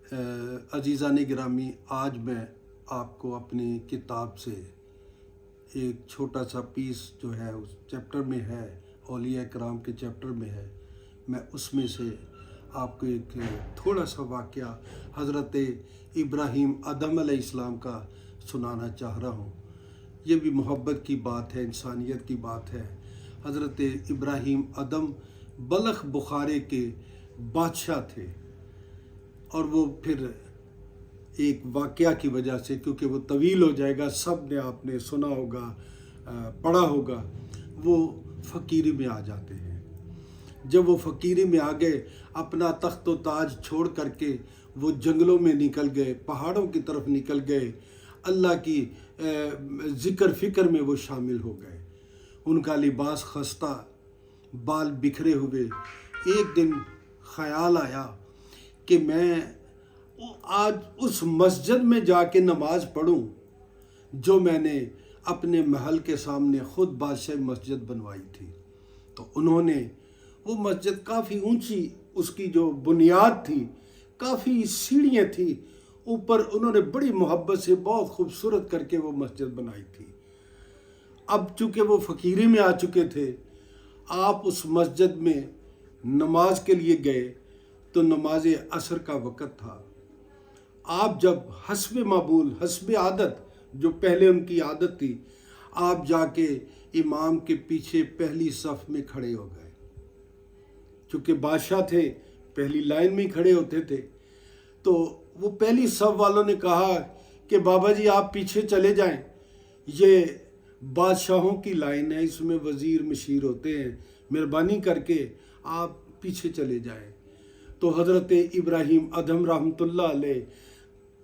अजीज़ान गिरामी, आज मैं आपको अपनी किताब से एक छोटा सा पीस जो है उस चैप्टर में है, औलिया कराम के चैप्टर में है, मैं उसमें से आपको एक थोड़ा सा वाक़या हज़रत इब्राहीम आदम अलैहिस्सलाम का सुनाना चाह रहा हूँ। ये भी मोहब्बत की बात है, इंसानियत की बात है। हज़रत इब्राहीम आदम बलख बुखारे के बादशाह थे और वो फिर एक वाक़या की वजह से, क्योंकि वो तवील हो जाएगा, सब ने आपने सुना होगा, पढ़ा होगा, वो फ़कीरी में आ जाते हैं। जब वो फ़कीरी में आ गए, अपना तख्त व ताज छोड़ करके वो जंगलों में निकल गए, पहाड़ों की तरफ निकल गए, अल्लाह की ज़िक्र फ़िक्र में वो शामिल हो गए। उनका लिबास खस्ता, बाल बिखरे हुए। एक दिन ख़याल आया कि मैं आज उस मस्जिद में जाके नमाज़ पढ़ूं जो मैंने अपने महल के सामने ख़ुद बादशाह मस्जिद बनवाई थी। तो उन्होंने वो मस्जिद काफ़ी ऊंची, उसकी जो बुनियाद थी, काफ़ी सीढ़ियाँ थी, ऊपर उन्होंने बड़ी मोहब्बत से बहुत खूबसूरत करके वो मस्जिद बनाई थी। अब चूँकि वो फ़कीरी में आ चुके थे, आप उस मस्जिद में नमाज के लिए गए तो नमाज असर का वक़्त था। आप जब हस्ब मामूल, हस्ब आदत, जो पहले उनकी आदत थी, आप जाके इमाम के पीछे पहली सफ़ में खड़े हो गए। चूँकि बादशाह थे, पहली लाइन में खड़े होते थे। तो वो पहली सफ़ वालों ने कहा कि बाबा जी आप पीछे चले जाएं, ये बादशाहों की लाइन है, इसमें वज़ीर मशीर होते हैं, मेहरबानी करके आप पीछे चले जाएं। तो हज़रत इब्राहीम आदम रहमतुल्लाह अलैह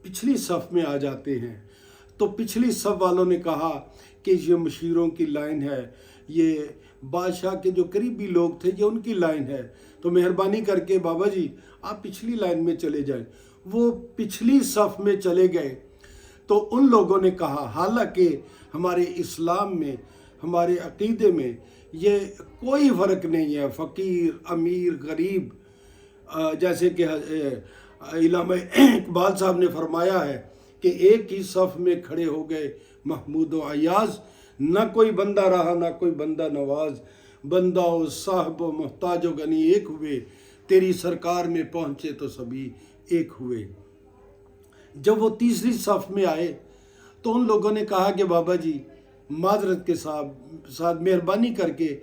पिछली सफ़ में आ जाते हैं। तो पिछली सफ़ वालों ने कहा कि ये मशीरों की लाइन है, ये बादशाह के जो करीबी लोग थे, ये उनकी लाइन है, तो मेहरबानी करके बाबा जी आप पिछली लाइन में चले जाएं। वो पिछली सफ़ में चले गए। तो उन लोगों ने कहा, हालांकि हमारे इस्लाम में, हमारे अक़ीदे में ये कोई फ़र्क नहीं है, फ़कीर, अमीर, गरीब, जैसे कि इल्लामा इकबाल साहब ने फरमाया है कि एक ही सफ़ में खड़े हो गए महमूद व अयाज़, न कोई बंदा रहा न कोई बंदा नवाज, बंदा व साहब व मोहताज व गनी एक हुए, तेरी सरकार में पहुँचे तो सभी एक हुए। जब वो तीसरी सफ़ में आए तो उन लोगों ने कहा कि बाबा जी माजरत के साथ मेहरबानी करके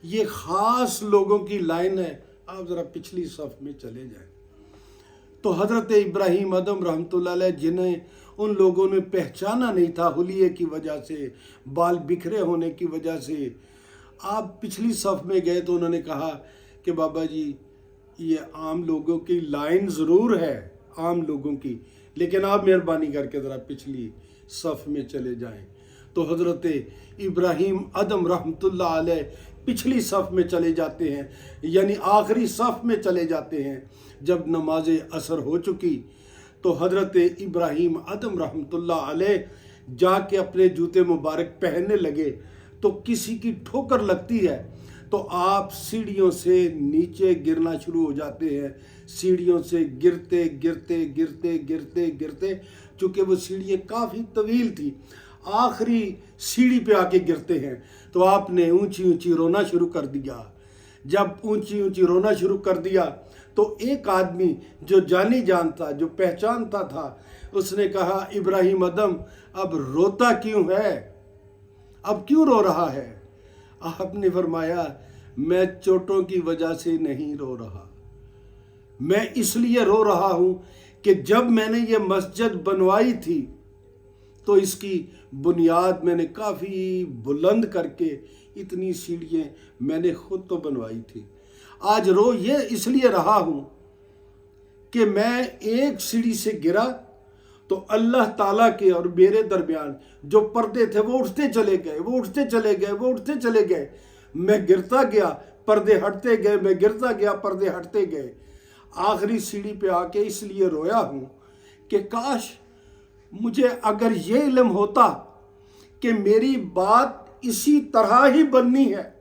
ये ख़ास लोगों की लाइन है, आप ज़रा पिछली सफ़ में चले जाएं। तो हज़रत इब्राहीम आदम रहमतुल्लाह अलैह, जिन्हें उन लोगों ने पहचाना नहीं था हुलिये की वजह से, बाल बिखरे होने की वजह से, आप पिछली सफ़ में गए तो उन्होंने कहा कि बाबा जी ये आम लोगों की लाइन ज़रूर है, आम लोगों की, लेकिन आप मेहरबानी करके ज़रा पिछली सफ़ में चले जाएं। तो हज़रत इब्राहीम आदम रहमतुल्लाह अलैह पिछली सफ़ में चले जाते हैं, यानी आखिरी सफ़ में चले जाते हैं। जब नमाज असर हो चुकी तो हज़रत इब्राहीम आदम रहमतुल्लाह अलैह जाके अपने जूते मुबारक पहनने लगे तो किसी की ठोकर लगती है तो आप सीढ़ियों से नीचे गिरना शुरू हो जाते हैं। सीढ़ियों से गिरते गिरते गिरते गिरते गिरते, चूँकि वो सीढ़ियाँ काफ़ी तवील थी, आखिरी सीढ़ी पे आके गिरते हैं तो आपने ऊंची ऊंची रोना शुरू कर दिया। जब ऊंची ऊंची रोना शुरू कर दिया तो एक आदमी जो जानी जानता, जो पहचानता था, उसने कहा, इब्राहीम आदम अब रोता क्यों है, अब क्यों रो रहा है? आपने फरमाया, मैं चोटों की वजह से नहीं रो रहा, मैं इसलिए रो रहा हूँ कि जब मैंने ये मस्जिद बनवाई थी तो इसकी बुनियाद मैंने काफ़ी बुलंद करके, इतनी सीढ़ियाँ मैंने खुद तो बनवाई थी। आज रो ये इसलिए रहा हूँ कि मैं एक सीढ़ी से गिरा तो अल्लाह ताला के और मेरे दरमियान जो पर्दे थे वो उठते चले गए, वो उठते चले गए, वो उठते चले गए। मैं गिरता गया, पर्दे हटते गए, मैं गिरता गया, पर्दे हटते गए। आखिरी सीढ़ी पे आके इसलिए रोया हूँ कि काश मुझे अगर ये इल्म होता कि मेरी बात इसी तरह ही बननी है,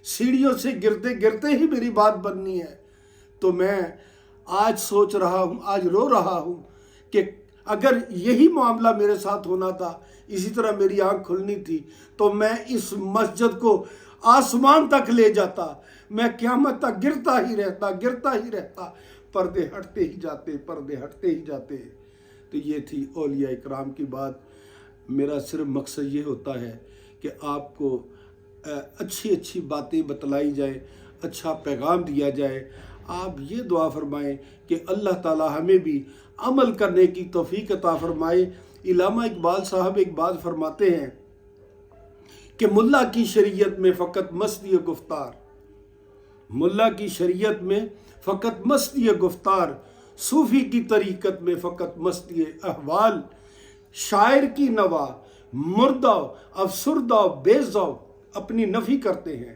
सीढ़ियों से गिरते गिरते ही मेरी बात बननी है, तो मैं آج سوچ رہا ہوں، آج رو رہا ہوں کہ اگر یہی معاملہ میرے ساتھ ہونا تھا، اسی طرح میری آنکھ کھلنی تھی، تو میں اس مسجد کو آسمان تک لے جاتا، میں قیامت تک گرتا ہی رہتا، پردے ہٹتے ہی جاتے۔ تو یہ تھی اولیاء اکرام کی بات۔ میرا صرف مقصد یہ ہوتا ہے کہ آپ کو اچھی باتیں بتلائی جائیں، اچھا پیغام دیا جائے۔ آپ یہ دعا فرمائیں کہ اللہ تعالی ہمیں بھی عمل کرنے کی توفیق عطا فرمائے۔ علامہ اقبال صاحب ایک بات فرماتے ہیں کہ ملا کی شریعت میں فقط مستی گفتار، ملا کی شریعت میں فقط مستی گفتار، صوفی کی طریقت میں فقط مستی احوال، شاعر کی نوا مردہ افسردہ بے ذوق، اپنی نفی کرتے ہیں۔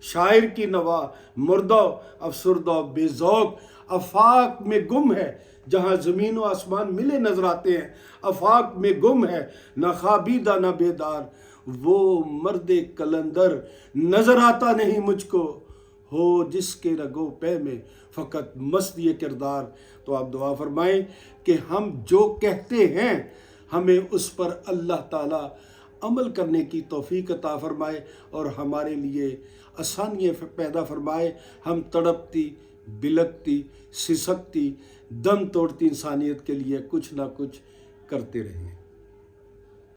شاعر کی نوا مردہ افسردہ بے ذوق، آفاق میں گم ہے جہاں زمین و آسمان ملے نظر آتے ہیں، آفاق میں گم ہے نہ خوابیدہ نہ بیدار، وہ مرد کلندر نظر آتا نہیں مجھ کو، ہو جس کے رگو پے میں فقط مستی کردار۔ تو آپ دعا فرمائیں کہ ہم جو کہتے ہیں ہمیں اس پر اللہ تعالی عمل کرنے کی توفیق عطا فرمائے اور ہمارے لیے آسانیاں پیدا فرمائے۔ ہم تڑپتی، بلکتی، سسکتی، دم توڑتی انسانیت کے لیے کچھ نہ کچھ کرتے رہیں۔